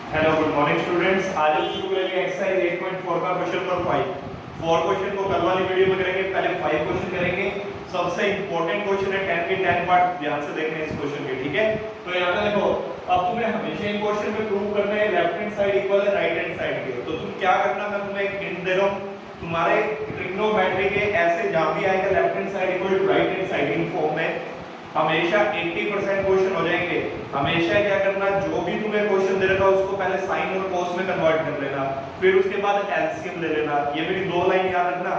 Hello good morning students. आज हम शुरू करेंगे एक्सरसाइज 8.4 का क्वेश्चन नंबर 5। 4 क्वेश्चन को कल वाली वीडियो में करेंगे, पहले 5 क्वेश्चन करेंगे। सबसे इंपॉर्टेंट क्वेश्चन है 10 के 10 पार्ट, ध्यान से देखना है इस क्वेश्चन के, ठीक है। तो यहाँ पे देखो, अब तुम्हें हमेशा इन क्वेश्चन में प्रूव करना है लेफ्ट हैंड साइड इक्वल है राइट हैंड साइड के। तो तुम क्या करना, मैं तुम्हें एक हिंट दे रहा हूँ। तुम्हारे ट्रिग्नोमेट्री के ऐसे जहां भी आएगा left hand side equal to right hand side इन फॉर्म में हमेशा 80% क्वेश्चन हो जाएंगे। हमेशा क्या करना, जो भी तुम्हें क्वेश्चन दे रखा उसको पहले साइन और कॉस में कन्वर्ट कर लेना, फिर उसके बाद एलसीएम ले लेना। ये मेरी दो लाइन याद रखना,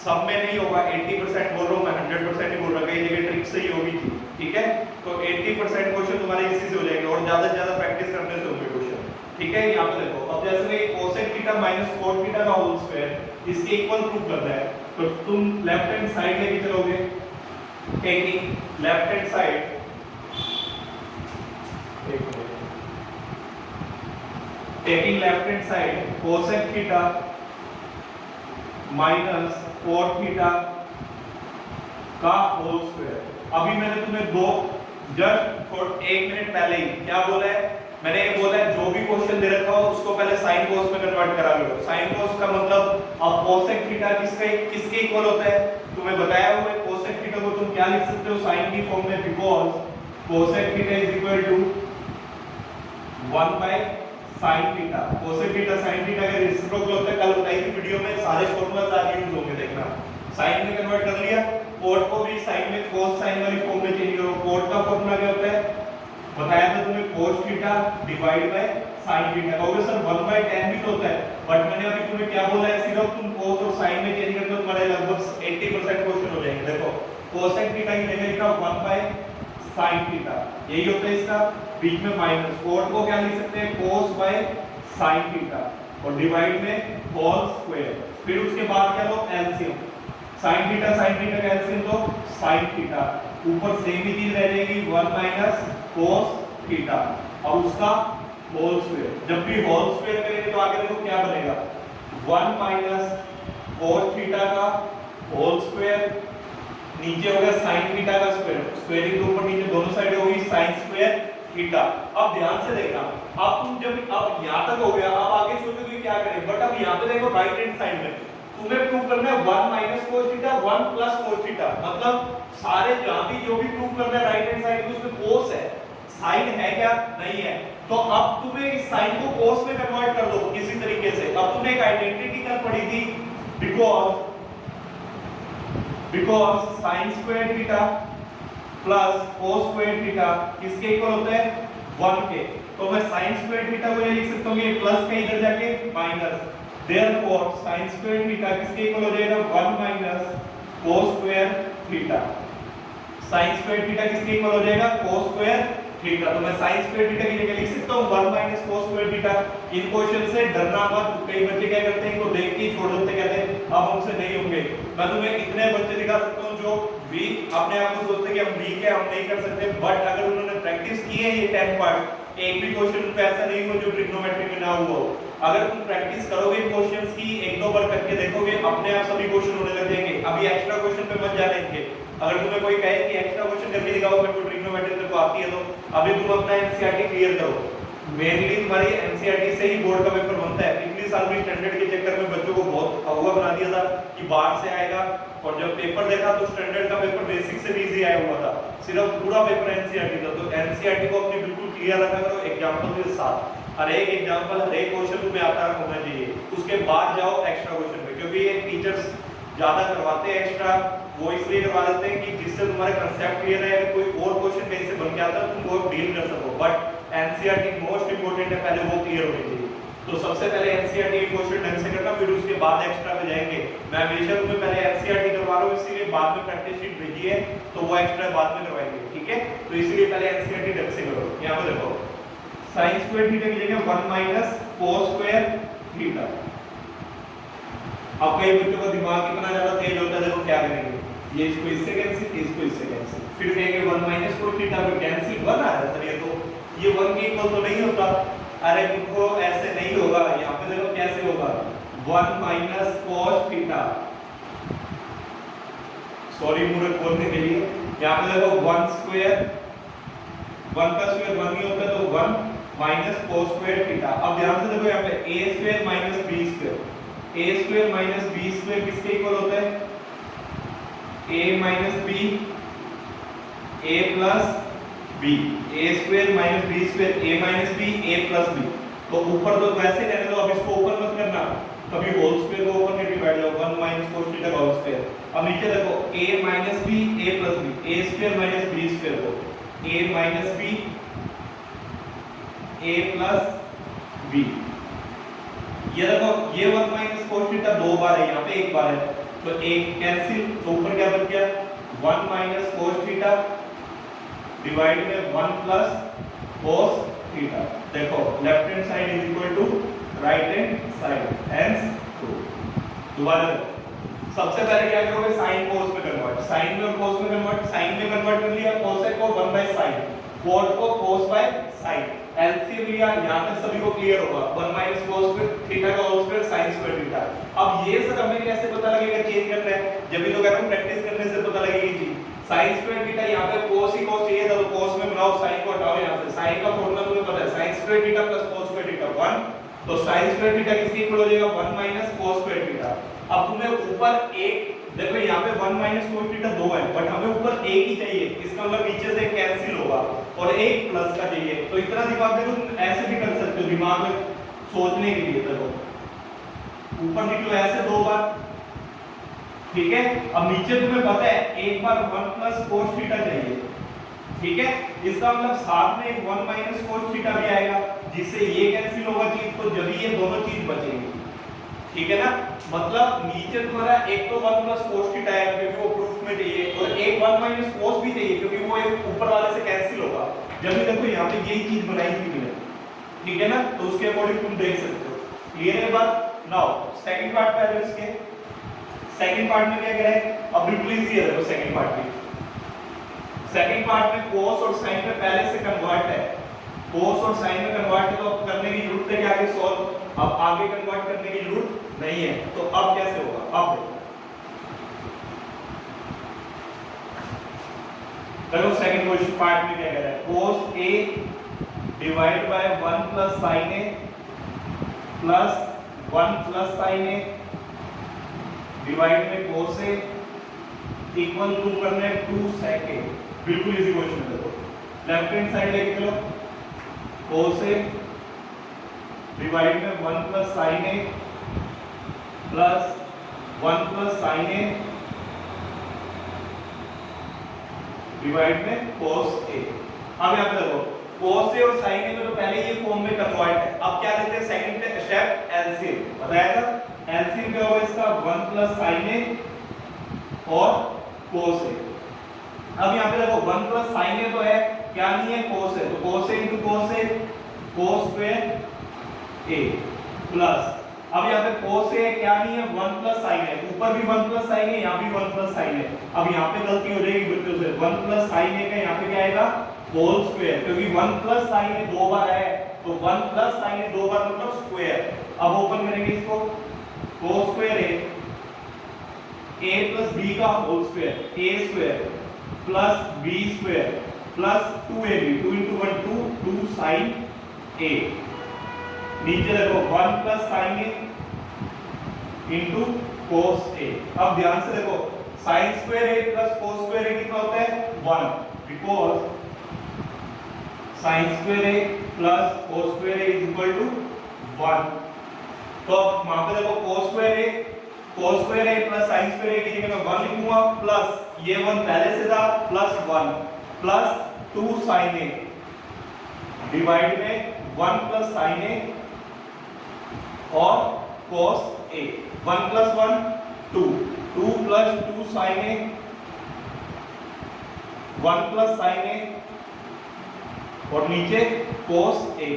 सब में नहीं होगा। 80% बोल रहा हूँ मैं, 100% ही बोल रहा, कई जगह ट्रिक से ही होगी, ठीक है। तो 80% क्वेश्चन तुम्हारे इसी से हो जाएंगे और ज्यादा से ज्यादा प्रैक्टिस करने से होंगे क्वेश्चन, ठीक है। यहाँ पे देखो, अब जैसे cosec theta minus cot theta का होल स्क्वायर इसके इक्वल प्रूव करना है, तो तुम लेफ्ट हैंड साइड लेके चलोगे। taking left hand side, taking left hand side cosec theta minus cot theta का होल स्क्वायर। अभी मैंने तुम्हें दो जस्ट 1 मिनट पहले ही क्या बोला है, मैंने ये बोला है जो भी क्वेश्चन दे रखा हो उसको पहले साइन कोस में कन्वर्ट करा लो। साइन कोस का मतलब अब कोसेक थीटा किसके इक्वल होता है तुम्हें बताया हुआ है। कोसेक थीटा को तुम क्या लिख सकते हो साइन की फॉर्म में, because cosec theta is equal to 1 bye sin theta. Cosec theta sin theta का रेसिप्रोकल होता है, कल बताई थी वीडियो में, सारे फॉर्मूलाज आगे यूज होंगे, देखना। sin में कन्वर्ट कर लिया, कोट को भी sin में cos sin वाली फॉर्म में चेंज करो। कोट का फॉर्मूला क्या होता है बताया था तुम्हें, cos theta divide bye sin theta. कहोगे सर 1 बाय tan भी तो होता है, बट मैंने अभी तुम्हें क्या बोला है, सिर्फ तुम cos और sin में चेंज कर दो, तुम्हारे लगभग 80% क्वेश्चन हो जाएंगे। देखो cosec थीटा की जगह लिखा 1 बाय sin थीटा, यही होता है इसका, बीच में माइनस। कोट को क्या लिख सकते हैं cos बाय sin थीटा और डिवाइड में होल स्क्वायर। फिर उसके बाद क्या लो एलसीएम, sin थीटा का एलसीएम तो sin थीटा, ऊपर सेम ही चीज रह जाएगी 1 माइनस cos थीटा और उसका होल स्क्वायर। जब भी होल स्क्वायर करेंगे तो आगे देखो क्या बनेगा, 1 माइनस cos थीटा का होल स्क्वायर, नीचे हो गया sin थीटा का स्क्वायर, स्क्वायरिंग के ऊपर नीचे दोनों साइड होगी sin स्क्वायर थीटा। अब ध्यान से देखना, अब तुम जब अब यहां तक हो गया, अब आगे सोचोगे क्या करें, बट अब यहां पे देखो राइट हैंड साइड में तुम्हें प्रूव करना है 1 minus cos theta 1 plus cos theta, मतलब सारे जहां भी जो भी प्रूव करना है राइट हैंड साइड में उसमें cos है, sin है क्या नहीं है। तो अब तुम्हें इस sin को cos में कन्वर्ट कर दो किसी तरीके से। अब तुमने एक आइडेंटिटी कल पढ़ी थी, because sin square theta plus cos square theta किसके इक्वल होता है 1 के। तो मैं sin स्क्वायर थीटा को ये लिख सकता हूं ये प्लस का इधर जाके minus, therefore sin square theta किसके इक्वल हो जाएगा 1 minus cos square theta. sin square theta किसके इक्वल हो जाएगा cos स्क्वायर थीटा। तो मैं sin स्क्वायर थीटा की जगह लिख सकता हूं 1 माइनस cos स्क्वायर थीटा। इन क्वेश्चन से डरना मत, कई बच्चे क्या करते हैं इनको देख के छोड़ देते, कहते हैं अब हमसे नहीं होंगे। मैं तुम्हें इतने बच्चे दिखा सकता हूं जो वीक अपने आप को सोचते हैं कि हम वीक है हम नहीं कर सकते, बट अगर उन्होंने प्रैक्टिस की है ये 10 पार्ट, एक भी क्वेश्चन उनका ऐसा नहीं हो जो ट्रिग्नोमेट्री में ना हुआ हो। अगर तुम प्रैक्टिस करोगे क्वेश्चंस की, एक दो बार करके देखोगे, अपने आप सभी क्वेश्चन होने लग जाएंगे। अभी एक्स्ट्रा क्वेश्चन पे मत जाने इनके। अगर तुम्हें कोई कहे कि एक्स्ट्रा क्वेश्चन करके दिखाओ मेरे को ट्रिग्नोमेट्री तेरे को आती है, तो अभी तुम अपना एनसीईआरटी क्लियर करो। मेनली तुम्हारी एनसीईआरटी से ही बोर्ड का पेपर बनता है। पिछले साल भी स्टैंडर्ड के चक्कर में बच्चों को बहुत अगुआ बना दिया था कि बाहर से आएगा, और जब पेपर देखा तो स्टैंडर्ड का पेपर बेसिक से भी इजी आया हुआ था, सिर्फ पूरा पेपर एनसीईआरटी था। तो एनसीईआरटी को अपनी बिल्कुल क्लियर रखा करो एग्जांपल के साथ, हर एक एग्जांपल हर एक क्वेश्चन तुम्हें आता होना चाहिए। उसके बाद जाओ एक्स्ट्रा क्वेश्चन पे, क्योंकि ये टीचर्स ज्यादा करवाते हैं एक्स्ट्रा, वो इसलिए करवा देते हैं कि जिससे तुम्हारे कांसेप्ट क्लियर है, कोई और क्वेश्चन कहीं से बन के आता है तुम वो डील कर सको। बट एनसीईआरटी मोस्ट इंपोर्टेंट है, पहले वो क्लियर होनी चाहिए। तो सबसे पहले एनसीईआरटी के क्वेश्चन ढंग से करना, फिर उसके बाद एक्स्ट्रा पे जाएंगे। मैं हमेशा तुम्हें पहले एनसीईआरटी करवा रहा हूं, इसीलिए बाद में प्रैक्टिस शीट भेजी है तो वो एक्स्ट्रा बाद में करवाएंगे, ठीक है। तो इसलिए पहले एनसीईआरटी ढंग से करो। यहां पे देखो sin स्क्वायर थीटा की जगह 1 माइनस cos स्क्वायर थीटा। अब कई बच्चों का दिमाग इतना ज्यादा तेज होता है, देखो क्या करेंगे, ये इसको इससे कैंसिल, इसको इससे कैंसिल, फिर कहेंगे 1 माइनस cos थीटा, फिर कैंसिल 1 आ रहा है सर, ये तो ये 1 के इक्वल तो नहीं होता। अरे देखो ऐसे नहीं होगा, यहाँ पे देखो कैसे होगा 1 माइनस cos थीटा, सॉरी मूर्ख बोलने के लिए, यहाँ पे देखो 1 स्क्वायर 1 का स्क्वायर 1 ही होता है, तो 1 माइनस cos स्क्वायर थीटा। अब ध्यान से देखो यहाँ पे a square minus b square, a square minus b square किसके इक्वल होता है? a minus b a plus b, a square minus b square a minus b a plus b। तो ऊपर तो वैसे रहने दो, अब इसको ओपन मत करना, कभी होल स्क्वायर को ओपन करके बैठ जाओ 1 माइनस cos थीटा का होल स्क्वायर। अब नीचे देखो a minus b a plus b, a square minus b square को a minus b a plus b। ये देखो ये 1 माइनस cos थीटा दो बार है, यहाँ पे एक बार है, तो एक कैंसिल, तो ऊपर क्या बच गया 1 माइनस cos थीटा डिवाइड में 1 प्लस cos थीटा। देखो left hand side is equal to right hand side, hence true. दोबारा सबसे पहले क्या करोगे, साइन cos में कन्वर्ट, साइन में और cos में कन्वर्ट, साइन में कन्वर्ट कर लिया, cosec को 1 बाय sin, cot को cos बाय sin, एलसीएम लिया, यहां तक सभी को क्लियर होगा 1 माइनस cos थीटा का whole square sin square theta. अब ये सर हमें कैसे पता लगेगा चेंज करना है, जब भी तो कह रहा हूं प्रैक्टिस करने से पता लगेगी चीज। sin स्क्वायर थीटा यहां पे cos ही cos चाहिए था, तो cos में बनाओ, sin को हटाओ, यहां से sin का फॉर्मूला तुम्हें पता है sin square theta plus cos square theta 1, तो sin स्क्वायर थीटा किसके इक्वल हो जाएगा 1 माइनस cos स्क्वायर थीटा। अब तुम्हें ऊपर एक देखो यहाँ पे 1 माइनस cos थीटा 2 है, बट हमें ऊपर एक ही चाहिए, इसका मतलब नीचे से कैंसिल होगा और एक प्लस का चाहिए, तो इतना दिमाग में तुम ऐसे भी कर सकते हो दिमाग में सोचने के लिए। देखो ऊपर निकलो ऐसे दो बार, ठीक है। अब नीचे तुम्हें पता है एक बार 1 प्लस cos थीटा चाहिए, ठीक है, इसका मतलब साथ में एक 1 माइनस cos थीटा भी आएगा, जिससे ये कैंसिल होगा चीज, तो जब ये दोनों चीज बचेंगी, ठीक है ना। मतलब नीचे तुम्हारा एक तो 1 प्लस cos थीटा है क्योंकि वो प्रूफ में चाहिए, और एक 1 माइनस cos भी चाहिए क्योंकि वो एक ऊपर वाले से कैंसिल होगा। जब भी देखो यहाँ पे यही चीज बनाई थी मैंने, ठीक है ना, तो उसके अकॉर्डिंग तुम देख सकते हो। क्लियर है बात? नाउ सेकंड पार्ट पे आ जाओ। इसके सेकंड पार्ट में क्या कह रहा है, अब बिल्कुल इजी है। देखो सेकंड पार्ट में cos और sin में पहले से कन्वर्ट है, cos और sin में कन्वर्ट है, तो अब करने की जरूरत है कि आगे सॉल्व, अब आगे कन्वर्ट करने की जरूरत नहीं है, तो अब कैसे होगा, अब देखो सेकंड क्वेश्चन पार्ट में क्या कह रहा है, cos a divide by 1 plus sin a plus 1 plus sin a divide में cos a इक्वल टू करना है 2 sec a। बिल्कुल इजी क्वेश्चन है। देखो लेफ्ट हैंड साइड लेके चलो, cos a डिवाइड में 1 plus sin a plus 1 plus sin a divide में cos a। अब यहाँ पे देखो cos a और sin a में तो पहले ये फॉर्म में कन्वर्ट है, अब क्या लेते हैं सेकंड स्टेप एलसीएम, बताया था एलसीएम क्या होगा इसका 1 प्लस sin a और cos a। अब यहाँ पे देखो 1 प्लस sin a तो है, क्या नहीं है cos है, तो cos a into cos a cos square a plus, अब यहाँ पे cos a क्या नहीं है 1 प्लस sin है, ऊपर भी 1 प्लस sin है, यहाँ भी 1 प्लस sin है। अब यहाँ पे गलती हो जाएगी बच्चों से, 1 प्लस sin है का यहाँ पे क्या आएगा होल स्क्वायर, क्योंकि 1 प्लस sin है दो बार है, तो 1 प्लस sin है दो बार मतलब स्क्वायर। अब ओपन करेंगे इसको, cos square a plus b का whole square a square plus b square plus 2ab 2 into 1 2 sin a, नीचे देखो 1 plus sin a into cos a। अब ध्यान से देखो sin square a plus cos square a कितना होता है 1, because sin square a plus cos square a is equal to 1। तो वहां पे देखो cos square a plus sin square a की जगह मैं 1 लिखूंगा, प्लस ये 1 पहले से था plus 1 plus 2 sin a divide में 1 प्लस sin a और cos a, 1 plus 1 2 2 plus 2 sin a 1 plus sin a और नीचे cos a।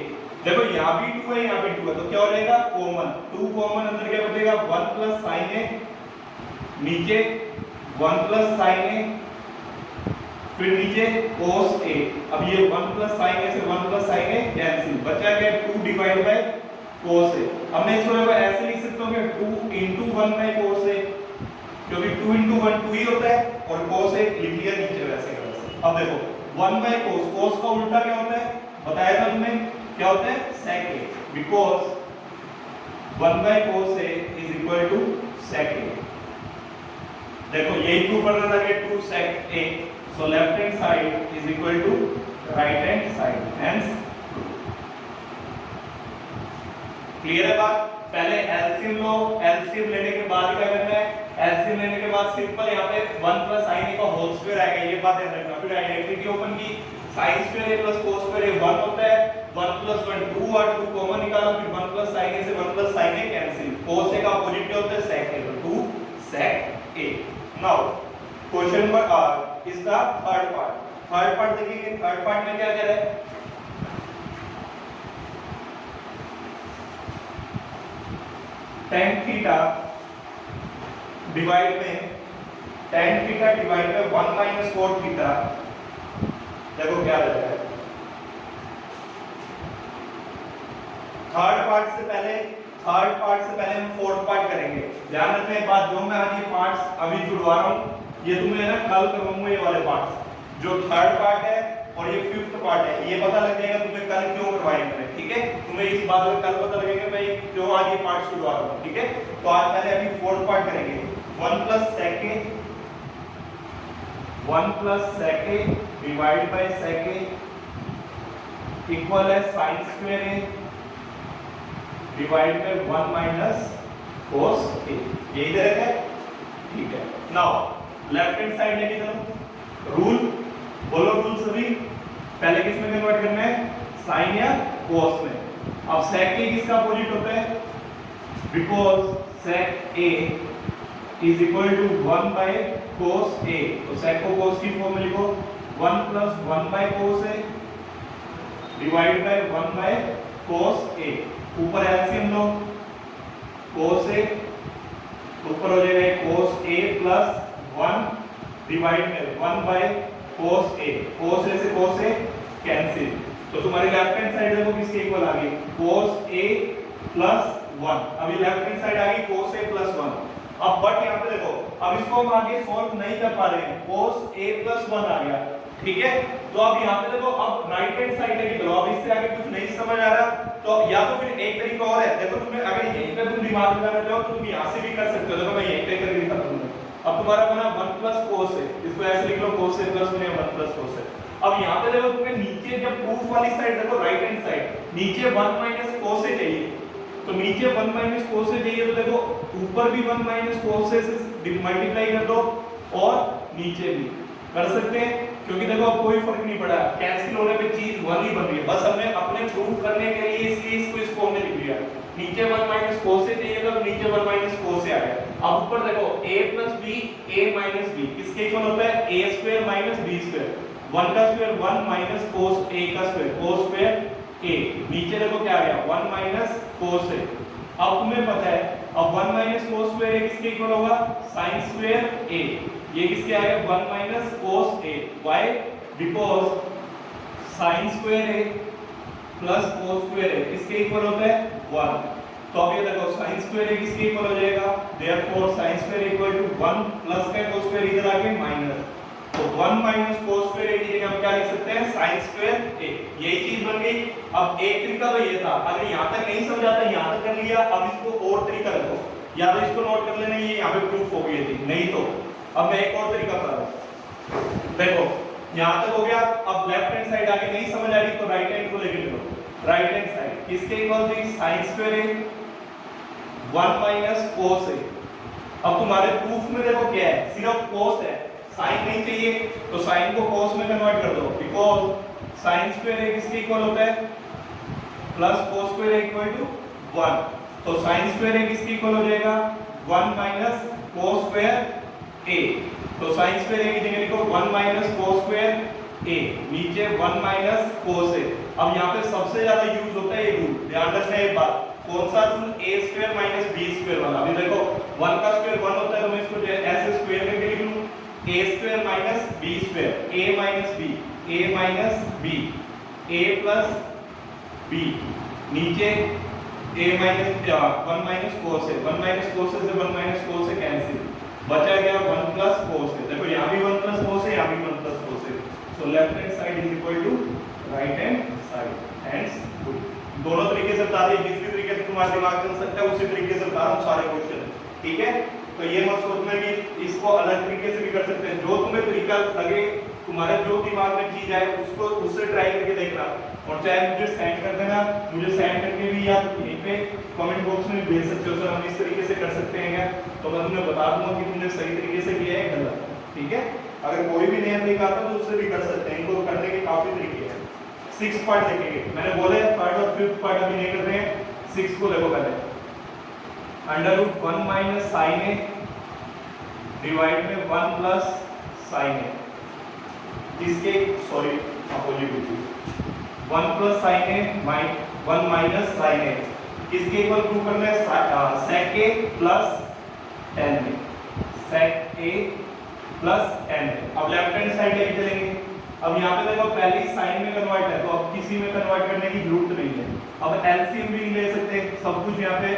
देखो यहाँ भी 2 है यहाँ भी 2 है, तो क्या हो जाएगा कॉमन, 2 कॉमन, अंदर क्या बचेगा 1 प्लस sin a नीचे 1 प्लस sin a फिर नीचे cos a। अब ये 1 प्लस sin a से 1 प्लस sin a कैंसिल, बचा क्या 2 डिवाइड बाय cos a। अब मैं इसको ऐसे लिख सकता हूँ कि 2 into 1 बाय cos a, क्योंकि 2 into 1 2 ही होता है और cos a लिख लिया नीचे वैसे का वैसे। अब देखो 1 बाय cos, cos का उल्टा क्या होता है बताया था तुमने, क्या होता है sec a, because 1 by cos a is equal to sec a। देखो यही प्रूव करना था कि 2 sec a, so left hand side is equal to right hand side, hence clear है बात। पहले एलसीएम लो, एलसीएम लेने के बाद क्या करना है, एलसीएम लेने के बाद सिंपल यहाँ पे 1 प्लस sin a का होल स्क्वायर आएगा, ये बात ध्यान रखना। फिर आइडेंटिटी ओपन की, sin square a plus cos square a 1 होता है, 1 प्लस 1 2 और 2 कॉमन निकाला, फिर 1 प्लस sin a से 1 plus sin a cancel, cos a का अपोजिट क्या होता है sec a, तो 2 sec a। Now question number आर इसका थर्ड पार्ट देखेंगे। थर्ड पार्ट में क्या कह रहा है, tan थीटा डिवाइड में tan थीटा डिवाइड में 1 माइनस cot थीटा, देखो क्या रहता है। थर्ड पार्ट से पहले हम फोर्थ पार्ट करेंगे। ध्यान रखना एक बात, जो मैं आज ये पार्ट्स अभी जुड़वा रहा हूँ ये तुम्हें ना कल करवाऊंगा, ये वाले पार्ट्स जो थर्ड पार्ट है और ये फिफ्थ पार्ट है, ये पता लग जाएगा तुम्हें कल क्यों करवाए मैंने, ठीक है। तुम्हें इस बात में कल पता लगेगा मैं क्यों आज ये पार्ट जुड़वा रहा हूँ, ठीक है। तो आज पहले अभी फोर्थ पार्ट करेंगे। 1 plus sec a divide bye sec a equal है sin square a divide by 1 minus cos a, ये इधर है, ठीक है। नाउ लेफ्ट हैंड साइड लेके चलो, रूल बोलो, रूल सभी। पहले किस में कन्वर्ट करना है, sin या cos में। अब sec a किसका अपोजिट होता है, because sec a is equal to 1 by cos a, तो sec को cos की फॉर्म में लिखो, 1 plus 1 by cos a divide by 1 by cos a। ऊपर एलसीएम लो, cos a ऊपर हो जाएगा cos a प्लस 1 डिवाइड में 1 by cos a, cos a से cos a कैंसिल, तो तुम्हारी लेफ्ट हैंड साइड देखो किसके इक्वल आ गई, cos a प्लस 1। अभी लेफ्ट हैंड साइड आ गई cos a प्लस 1। अब बट यहाँ पे देखो, अब इसको हम आगे सॉल्व नहीं कर पा रहे हैं, cos a प्लस 1 आ गया, ठीक है। तो अब यहाँ पे देखो, अब राइट हैंड साइड लेके चलो। अब इससे आगे कुछ नहीं समझ आ रहा तो या तो फिर एक तरीका और है, देखो तुम्हें अगर यहीं पे तुम दिमाग लगाना चाहो तो तुम यहाँ से भी कर सकते हो। देखो मैं यहीं पे करके दिखाता हूँ। अब तुम्हारा बना 1 प्लस cos a, इसको ऐसे लिख लो cos a plus 1 plus cos a। अब यहाँ पे देखो तुम्हें नीचे जब प्रूफ वाली साइड देखो, राइट हैंड साइड नीचे 1 माइनस cos a चाहिए, तो नीचे 1 माइनस cos a चाहिए, तो देखो ऊपर भी 1 माइनस cos a से मल्टीप्लाई कर दो और नीचे भी कर सकते हैं, क्योंकि देखो अब कोई फर्क नहीं पड़ा, कैंसिल होने पे चीज 1 ही बन रही है। बस हमने अपने प्रूफ करने के लिए इसलिए इसको इस फॉर्म में लिख लिया। नीचे 1 माइनस cos a चाहिए, तो नीचे 1 माइनस cos a आ गया। अब ऊपर देखो a plus b, a minus b किसके इक्वल होता है, a square minus b square, 1 का स्क्वायर 1 माइनस cos a का स्क्वायर, cos स्क्वायर a। नीचे देखो क्या आ गया, 1 माइनस cos a। अब तुम्हें पता है, अब 1 माइनस cos स्क्वायर a किसके इक्वल होगा, sin स्क्वायर a। ये किसके आ गया, 1 minus cos a। Why, because sin square a plus cos square a किसके इक्वल होता है, 1। तो अब ये देखो sin स्क्वायर a किसके इक्वल हो जाएगा, therefore sin square equal to 1 plus का cos स्क्वायर इधर आके माइनस, तो 1 माइनस cos स्क्वायर a की जगह हम क्या लिख सकते हैं, sin स्क्वायर a। यही चीज बन गई। अब एक तरीका तो ये था, अगर यहां तक नहीं समझ आता यहां तक कर लिया। अब इसको और तरीका रखो, या तो इसको नोट कर लेना, ये यहां पे प्रूफ हो गई थी, नहीं तो अब मैं एक और तरीका बता रहा हूं। देखो यहां तक हो गया, अब लेफ्ट हैंड साइड आगे नहीं समझ आ रही तो राइट हैंड को लेके चलो। राइट हैंड साइड किसके इक्वल थी, sin square a 1 minus cos a। अब तुम्हारे प्रूफ में देखो क्या है, सिर्फ cos है, sin नहीं चाहिए, तो sin को cos में कन्वर्ट कर दो, बिकॉज़ sin स्क्वायर a किसके इक्वल होता है, plus cos square a equal to 1। तो sin स्क्वायर a किसके इक्वल हो जाएगा, 1 माइनस cos स्क्वायर a। तो sin स्क्वायर a की जगह लिखो 1 माइनस cos स्क्वायर a, नीचे 1 माइनस cos a। अब यहाँ पे सबसे ज्यादा यूज होता है ये रूल, ध्यान रखना एक बात, कौन सा rule, a square minus b square वाला। अभी देखो 1 का स्क्वायर 1 होता है, तो मैं इसको ऐसे स्क्वायर करके लिख लूं, a square minus b square, a minus b, a minus b, a plus b, नीचे a minus 1 minus cos a, 1 minus cos a से 1 माइनस cos a कैंसिल, बचा गया 1 प्लस cos a। देखो यहाँ भी 1 प्लस cos a, यहाँ भी 1 plus cos a। So left hand side is equal to right hand side, hands good. दोनों तरीके से बता दिए, जिस भी तरीके से तुम्हारा दिमाग चल सकता है उसी तरीके से बता रहा हूँ सारे क्वेश्चन, ठीक है। तो ये मत सोचना कि इसको अलग तरीके से भी कर सकते हैं, जो तुम्हें तरीका लगे, तुम्हारे जो दिमाग में चीज आए उसको उससे ट्राई करके देखना, और चाहे मुझे सेंड कर देना, मुझे सेंड करके भी या यहीं पे कमेंट बॉक्स में भेज सकते हो, सर हम इस तरीके से कर सकते हैं क्या, तो मैं तुम्हें बता दूंगा कि तुमने सही तरीके से किया है गलत, ठीक है। अगर कोई भी नया तरीका आता तो उससे भी कर सकते हैं, इनको करने के काफी तरीके हैं। 6 पार्ट देखेंगे, मैंने बोला है थर्ड और फिफ्थ पार्ट अभी नहीं कर रहे हैं, 6 को देखो पहले, under root 1 minus sign a divide में 1 प्लस साइन ए, जिसके सॉरी अपोजिट 1 प्लस साइन ए 1 माइनस साइन ए, किसके इक्वल प्रूव करना है, सेक ए प्लस टेन ए, सेक ए प्लस टेन ए। अब लेफ्ट हैंड साइड लेके चलेंगे, अब यहाँ पे देखो पहले ही साइन में कन्वर्ट है, तो अब किसी में कन्वर्ट करने की जरूरत नहीं है, अब एलसीएम भी ले सकते हैं, सब कुछ यहाँ पे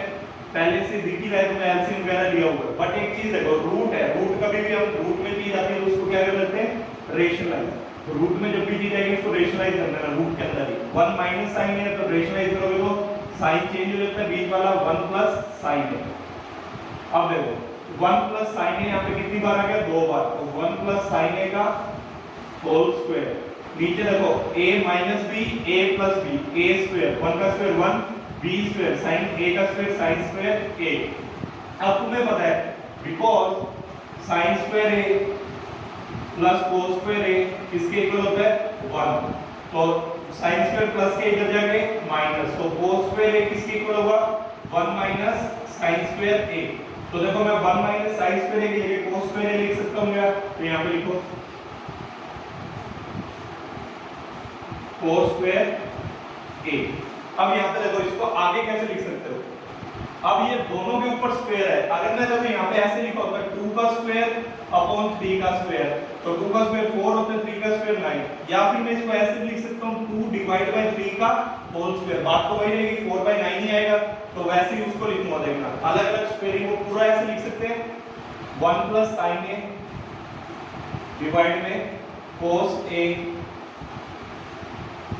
पहले से दिख ही रहा है, तुम्हें एलसीएम वगैरह लिया हुआ है, बट एक चीज देखो रूट है, रूट कभी भी हम रूट में चीज आती है तो उसको क्या कर लेते हैं, रेशनलाइज, तो रूट में जब भी चीज आएगी उसको रेशनलाइज कर देना, रूट के अंदर ही 1 माइनस साइन है तो रेशनलाइज करोगे तो साइन चेंज हो जाता है, बीच वाला 1 प्लस साइन है। अब देखो 1 प्लस साइन है यहाँ पे कितनी बार आ गया, 2 बार, तो 1 प्लस साइन है का होल स्क्वायर, नीचे देखो a minus B a plus B a square, 1 का square 1 b square sine a का स्क्वायर साइन स्क्वायर a। अब तुम्हें पता है because sine square a plus cos square a किसके इक्वल होता है 1, तो साइन स्क्वायर प्लस के इधर जाके माइनस, तो कोस स्क्वायर a किसके इक्वल होगा 1 माइनस साइन स्क्वायर a। तो देखो मैं 1 माइनस साइन स्क्वायर a की जगह कोस स्क्वायर a लिख सकता हूं, तो यहाँ पे लिखो कोस स्क्वायर a। अब यहाँ पे देखो इसको आगे कैसे लिख सकते हो, अब ये दोनों के ऊपर स्क्वायर है, अगर मैं देखो यहाँ पे ऐसे लिखा होता है 2 का स्क्वायर अपॉन 3 का स्क्वायर, तो 2 का स्क्वायर 4 होता है, 3 का स्क्वायर 9, या फिर मैं इसको ऐसे लिख सकता हूँ 2 डिवाइड बाय 3 का होल स्क्वायर, बात तो वही रहेगी 4 बाय 9 ही आएगा, तो वैसे ही उसको लिखूंगा, देखना अलग अलग स्क्वायरिंग को पूरा ऐसे लिख सकते हैं 1 प्लस साइन ए डिवाइड में कोस ए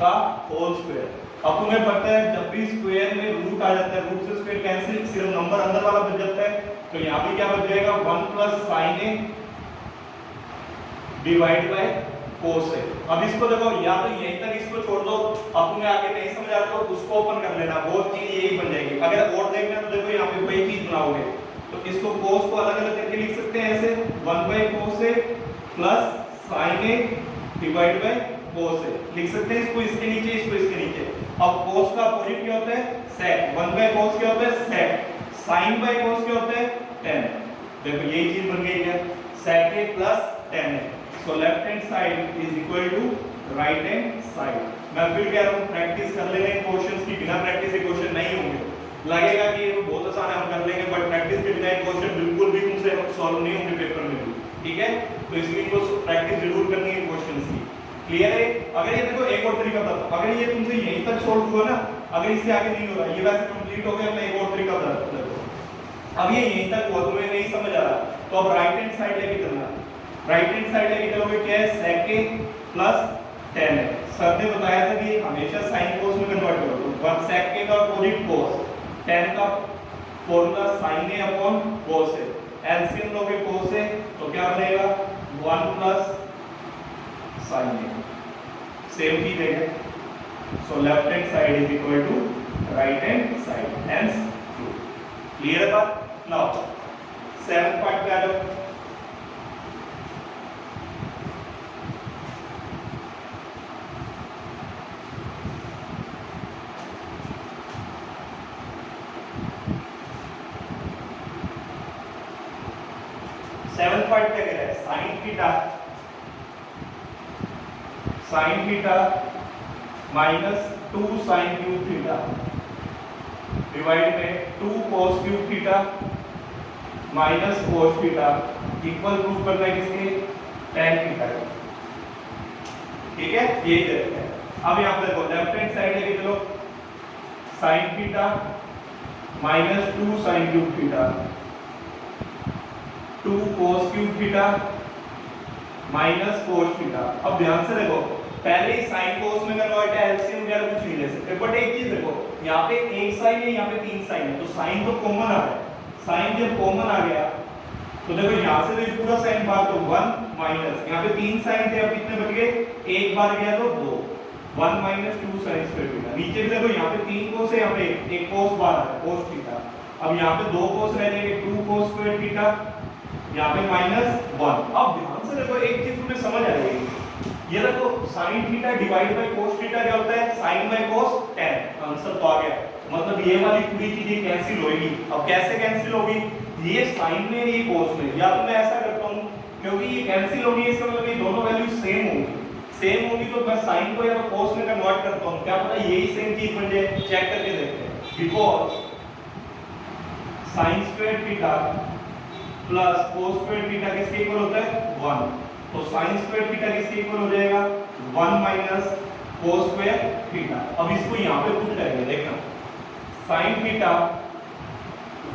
का होल स्क्वायर। अब तुम्हें पता है जब भी स्क्वायर में रूट आ जाता है, रूट से स्क्वायर कैंसिल, सिर्फ नंबर अंदर वाला बच जाता है, तो यहाँ पे क्या बच जाएगा 1 plus sine a divide by cos a. अब इसको देखो या तो यहीं तक इसको छोड़ दो, अब तुम्हें आगे नहीं समझ आ तो उसको ओपन कर लेना, वो चीज यही बन जाएगी। अगर और देखना है तो देखो यहाँ पे वही चीज बनाओगे, तो इसको कोस को अलग अलग करके लिख सकते हैं ऐसे 1 by cos a plus sine a divide by cos a लिख सकते हैं, इसको इसके नीचे, इसको इसके नीचे। अब कोस का अपोजिट क्या होता है सेक, 1 बाय कोस क्या होता है सेक, साइन बाय कोस क्या होता है tan। देखो यही चीज बन गई है sec a plus tan a, so left hand side is equal to right hand side. मैं फिर कह रहा हूं प्रैक्टिस कर लेने क्वेश्चंस की, बिना प्रैक्टिस के क्वेश्चन नहीं होंगे, लगेगा कि ये बहुत आसान है हम कर लेंगे, बट प्रैक्टिस के बिना क्वेश्चन बिल्कुल भी तुमसे सॉल्व नहीं होंगे पेपर में भी, ठीक है। तो इसलिए इनको प्रैक्टिस जरूर करनी है क्वेश्चंस की, क्लियर है। अगर ये देखो एक और तरीका बताता हूं, अगर ये तुमसे यहीं तक सॉल्व हुआ ना, अगर इससे आगे नहीं हो रहा, ये वैसे कंप्लीट हो गया, मैं एक और तरीका बताता हूं। अब ये यहीं तक हुआ, तुम्हें नहीं समझ आ रहा, तो अब राइट हैंड साइड लेके चलना, राइट हैंड साइड लेके चलोगे क्या है sec a plus tan a। Sir ने बताया था कि हमेशा sin cos में कन्वर्ट करो, तो 1 sec a का अपोजिट cos, tan का formula sin a upon cos a, LCM लोगे cos a तो क्या बनेगा 1 प्लस sin a, सेम चीज है, so left hand side is equal to right hand side, hence true. Clear है बात। नाउ 7th पार्ट पे आ जाओ। सेवंथ पार्ट क्या कह रहा है, sine theta, sine theta minus 2 sine cube theta divide में 2 cos cube theta minus cos theta equal prove करना है किसके tan थीटा, ठीक है। ये देखते हैं, अब यहाँ पे देखो लेफ्ट हैंड साइड लेके चलो, sine theta minus 2 sine cube theta 2 cos cube theta minus cos theta. अब ध्यान से देखो पहले ही साइन कोस में कन्वर्ट है, एलसीएम वगैरह कुछ नहीं ले सकते। बट एक चीज देखो, यहाँ पे एक साइन है, यहाँ पे 3 साइन है, तो साइन तो कॉमन आ रहा है। साइन जब कॉमन आ गया तो देखो यहाँ से तो पूरा साइन बाहर, तो 1 माइनस, यहाँ पे 3 साइन थे, अब कितने बच गए, एक बार गया तो 2, 1 माइनस 2 साइन स्क्वायर थीटा। नीचे भी देखो यहाँ पे 3 कोस है, यहाँ पे एक कोस बाहर है, कोस थीटा। अब यहाँ पे 2 कोस रह जाएंगे, 2 कोस स्क्वायर थीटा, यहाँ पे -1। अब ध्यान से देखो, एक चीज तुम्हें समझ आ जाएगी, ये देखो sin theta divide by cos theta क्या होता है, sin बाय cos tan। आंसर तो आ गया, मतलब ये वाली पूरी चीजें कैंसिल होगी। अब कैसे कैंसिल होगी, ये sin में ये cos में, या तो मैं ऐसा करता हूं, क्योंकि ये कैंसिल होगी इसका मतलब ये दोनों वैल्यू सेम होगी तो मैं sin को या तो cos में कन्वर्ट करता हूं, क्या पता यही सेम चीज बन जाए। चेक करके देखते हैं, because sin square theta plus cos square theta किसके इक्वल होता है, 1। तो sin स्क्वायर थीटा किसके इक्वल हो जाएगा, 1 माइनस cos स्क्वायर थीटा। अब इसको यहां पे पुट करेंगे, देखना sin theta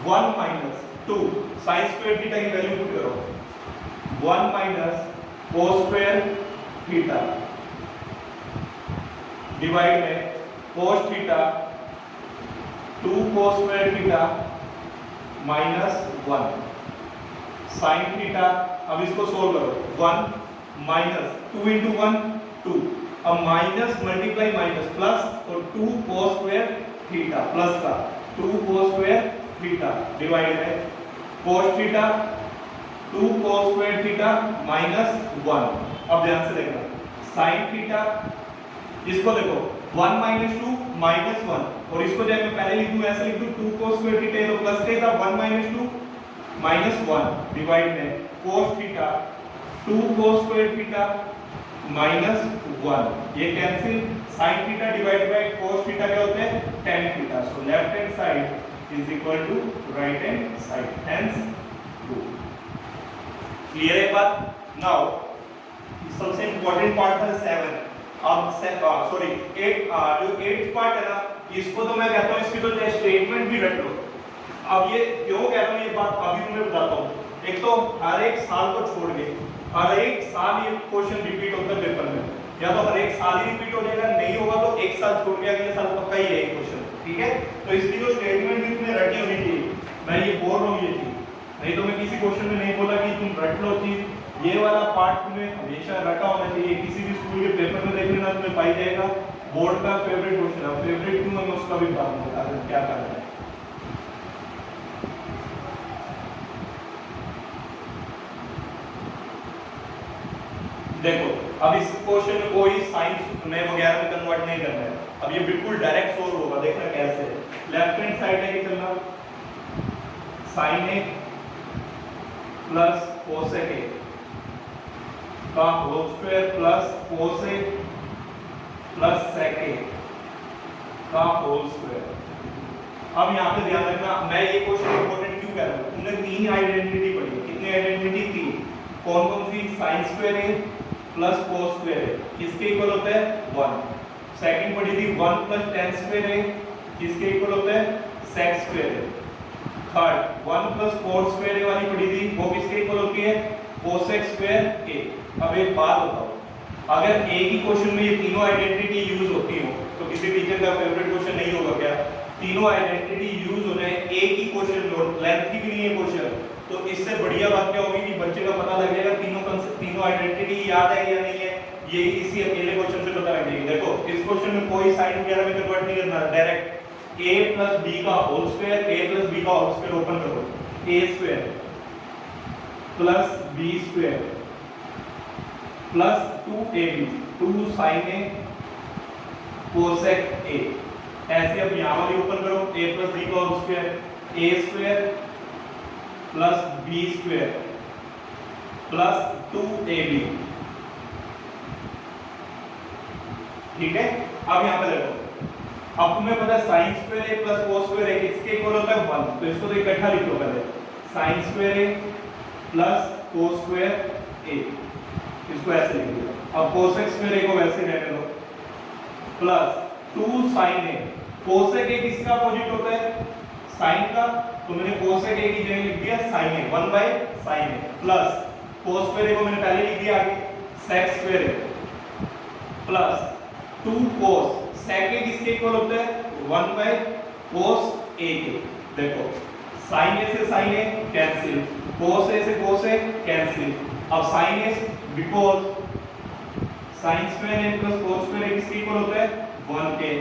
1 minus 2, sin square theta की वैल्यू पुट करो, 1 minus cos square theta divide में cos theta 2 cos square theta minus 1 sin theta. अब इसको सोल्व करो, 1 माइनस 2 इंटू 1 2, अब माइनस मल्टीप्लाई माइनस प्लस, और 2 cos स्क्वायर थीटा प्लस का 2 cos square theta divide में cos theta 2 cos square theta minus 1। अब ध्यान से देखना, sin थीटा, इसको देखो 1 माइनस 2 माइनस 1, और इसको जब मैं पहले लिख दूं ऐसे लिख दूं 2 cos स्क्वायर थीटा, तो प्लस का 1 माइनस 2 माइनस 1 डिवाइड में cos theta 2 cos square theta minus 1, ये cancel. sin theta divide by cos theta क्या होता है, tan theta. So left hand side is equal to right hand side, hence 2। Clear है बात। Now सबसे important part था 7। अब सॉरी 8, जो 8th पार्ट है ना, इसको तो मैं कहता हूं इसकी तो स्टेटमेंट भी रट लो। अब ये क्यों कह रहा हूं ये बात, अभी मैं बताता हूं। एक तो हर एक साल को छोड़ के हर एक साल ये क्वेश्चन रिपीट होता है पेपर में, या तो हर एक साल ही रिपीट हो जाएगा, नहीं होगा तो एक साल छोड़ के अगले साल पक्का ही है ये क्वेश्चन, ठीक है। तो इसकी जो स्टेटमेंट भी तुम्हें रटी होनी चाहिए, मैं ये बोल रहा हूं ये चीज, नहीं तो मैं किसी क्वेश्चन में नहीं बोला कि तुम रट लो चीज, ये वाला पार्ट तुम्हें हमेशा रटा होना चाहिए। किसी भी स्कूल के पेपर में देख लेना, तुम्हें पाई जाएगा बोर्ड का फेवरेट क्वेश्चन है। फेवरेट क्यों है मैं उसका भी बता दूं क्या करना है। देखो अब इस क्वेश्चन में कोई साइंस में वगैरह में कन्वर्ट नहीं करना है, अब ये बिल्कुल डायरेक्ट सोल्व होगा। देखना कैसे, लेफ्ट हैंड साइड लेके चलना, sin a plus cos a का whole square plus cos a plus sec a का होल स्क्वायर। अब यहाँ पे ध्यान रखना, मैं ये क्वेश्चन इंपॉर्टेंट क्यों कह रहा हूँ, तुमने 3 आइडेंटिटी पढ़ी, कितनी आइडेंटिटी, 3। कौन कौन सी, sin square a plus cos square a किसके इक्वल होता है, 1। सेकंड पढ़ी थी 1 प्लस tan स्क्वायर a किसके इक्वल होता है, sec square a। Third 1 plus cos square a वाली पढ़ी थी, वो किसके इक्वल होती है, cosec स्क्वायर a। अब एक बात बताओ, अगर एक ही क्वेश्चन में ये तीनों आइडेंटिटी यूज होती हो तो किसी टीचर का फेवरेट क्वेश्चन नहीं होगा क्या। तीनों आइडेंटिटी यूज हो जाए एक ही क्वेश्चन में, और लेंथी भी नहीं है क्वेश्चन, तो इससे बढ़िया बात क्या होगी कि बच्चे का पता लग जाएगा तीनों आइडेंटिटी याद है या नहीं है, ये इसी अकेले क्वेश्चन से पता लग जाएगी। देखो इस क्वेश्चन में कोई साइन वगैरह में कन्वर्ट नहीं करना, डायरेक्ट a प्लस b का whole square, a plus b का होल स्क्वायर ओपन करो, a square plus b square plus 2ab, 2 sin a cosec a। ऐसे अब यहां वाली ओपन करो, a प्लस b का whole square, a square plus b square plus 2ab, ठीक है। अब यहां पे देखो, अब तुम्हें पता है sin square a plus cos square a किसके इक्वल होता है, 1। तो इसको तो इकट्ठा लिख लो पहले, sin square a plus cos square a, इसको ऐसे लिख लो। अब cosec स्क्वायर a को वैसे रहने दो, plus 2 sin a, cosec a किसका अपोजिट होता है, sin का, तो मैंने cosec a की जगह लिख दिया sin a, 1 by sin a, plus cos square a को मैंने पहले लिख दिया आगे, sec square a plus 2 cos sec a किसके इक्वल होता है 1 by cos a के। देखो sin a से sin a cancel, cos a से cos a कैंसिल। अब sin a because sin square a plus cos square a किसके equal होता है 1 के।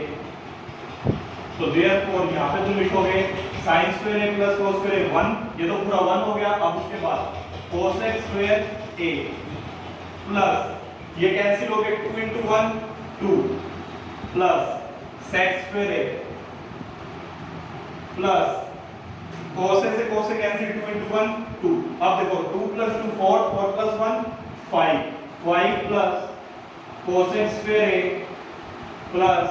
तो देयरफॉर यहां पे तुम लिखोगे sin square a plus cos square a 1, ये तो पूरा 1 हो गया। अब उसके बाद cos x square a plus ये कैंसिल हो गए 2 into 1 2 plus sec square a plus cos a से cos a कैंसिल 2 into 1 2। अब देखो 2 plus 2 4 4 plus 1 5 5 plus cos x square a plus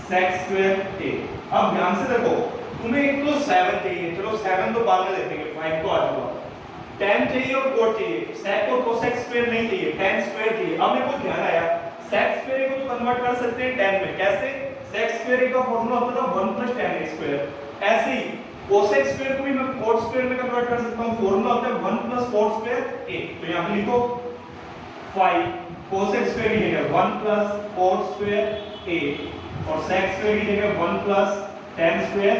sec square a। अब ध्यान से देखो तुम्हें एक तो 7 चाहिए, चलो 7 तो बाद में देखेंगे, 5 तो आ जाएगा। tan चाहिए और cot चाहिए, sec और cosec स्क्वायर नहीं चाहिए, tan स्क्वायर चाहिए। अब मेरे को ध्यान आया sec स्क्वायर को तो कन्वर्ट कर सकते हैं tan में, कैसे? sec स्क्वायर का फार्मूला होता था 1 plus tan x स्क्वायर, ऐसे ही cosec स्क्वायर को भी मैं cot स्क्वायर में कन्वर्ट कर सकता हूं, फार्मूला होता है 1 plus cot स्क्वायर a। तो यहां पे लिखो 5 cosec स्क्वायर की जगह 1 plus cot स्क्वायर a और sec स्क्वायर की जगह 1 plus tan स्क्वायर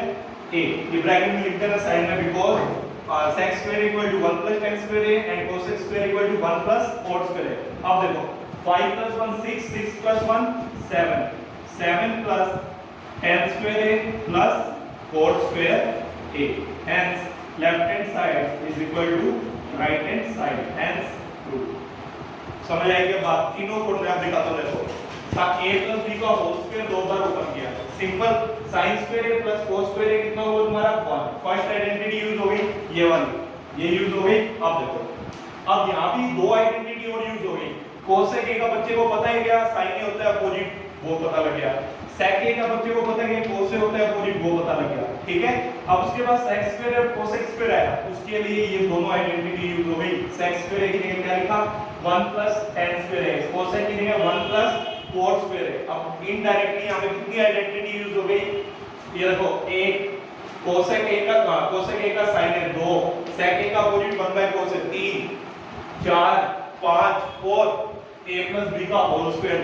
a। ये ब्रैकेट में लिख देना साइड में, because sec square equal to 1 plus tan square a and cosec square equal to 1 plus cot square a। अब देखो 5 plus 1 6 6 plus 1 7 7 plus tan square a plus cot square a, hence left hand side is equal to right hand side, hence true। समझ आई क्या बात? तीनों फॉर्मूले आप दिखाता हूं। देखो a plus b का होल स्क्वायर दो बार ओपन किया, simple sin square a plus cos square a कितना हुआ तुम्हारा 1। फर्स्ट आइडेंटिटी यूज हो गई, ये वाली ये यूज हो गई। अब देखो अब यहां भी दो आइडेंटिटी और यूज हो गई। cosec a का बच्चे को पता है क्या sin a होता है अपोजिट, वो पता लग गया। sec a का बच्चे को पता है कि cos a होता है अपोजिट, वो पता लग गया। ठीक है, अब उसके बाद sec स्क्वायर और cosec स्क्वायर आया, उसके लिए ये दोनों आइडेंटिटी यूज हो गई। sec स्क्वायर की जगह क्या लिखा 1 plus tan square a, cosec की जगह 1 plus cot स्क्वायर है। अब इनडायरेक्टली यहां पे कितनी आइडेंटिटी यूज हो गई? ये देखो एक cosec a का sin है 2, sec a का अपोजिट 1 by cos है 3 4 5 और a plus b का होल स्क्वायर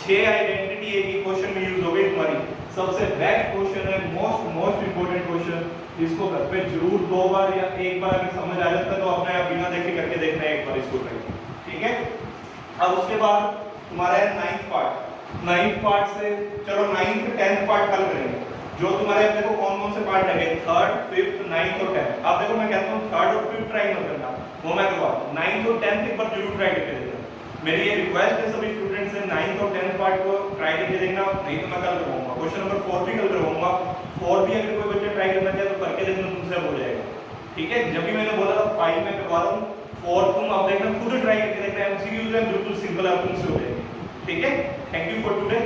6 आइडेंटिटी एक ही क्वेश्चन में यूज हो गई तुम्हारी। सबसे बेस्ट क्वेश्चन है, मोस्ट इंपोर्टेंट क्वेश्चन। इसको घर पे जरूर दो बार या एक बार अगर समझ आ जाता है तो अपने आप बिना देखे करके देखना है एक बार इसको ट्राई। ठीक है, अब उसके बाद तुम्हारा है 9th पार्ट। 9th पार्ट से चलो 9th 10th पार्ट हल करेंगे। जो तुम्हारे अपने को कौन कौन से पार्ट लगे 3rd 5th 9th और 10th। अब देखो मैं कहता हूं 3rd और 5th ट्राई मत करना, वो मैं करवा 9th और 10th एक बार जरूर ट्राई करके देखना। मेरी ये रिक्वेस्ट है सभी स्टूडेंट्स से 9th और 10th पार्ट को ट्राई करके देखना, नहीं तो मैं कल करवाऊंगा। क्वेश्चन नंबर 4 भी कल करवाऊंगा, 4 भी अगर कोई बच्चा ट्राई करना चाहे तो करके देखना, तुमसे हो जाएगा। ठीक है, जब भी मैंने बोला था 5 में करवा रहा हूं, 4 तुम अब देखना खुद ट्राई करके देखना, एमसीक्यूज है बिल्कुल सिंपल है, तुमसे हो जाएगा। ठीक है, थैंक यू फॉर टुडे।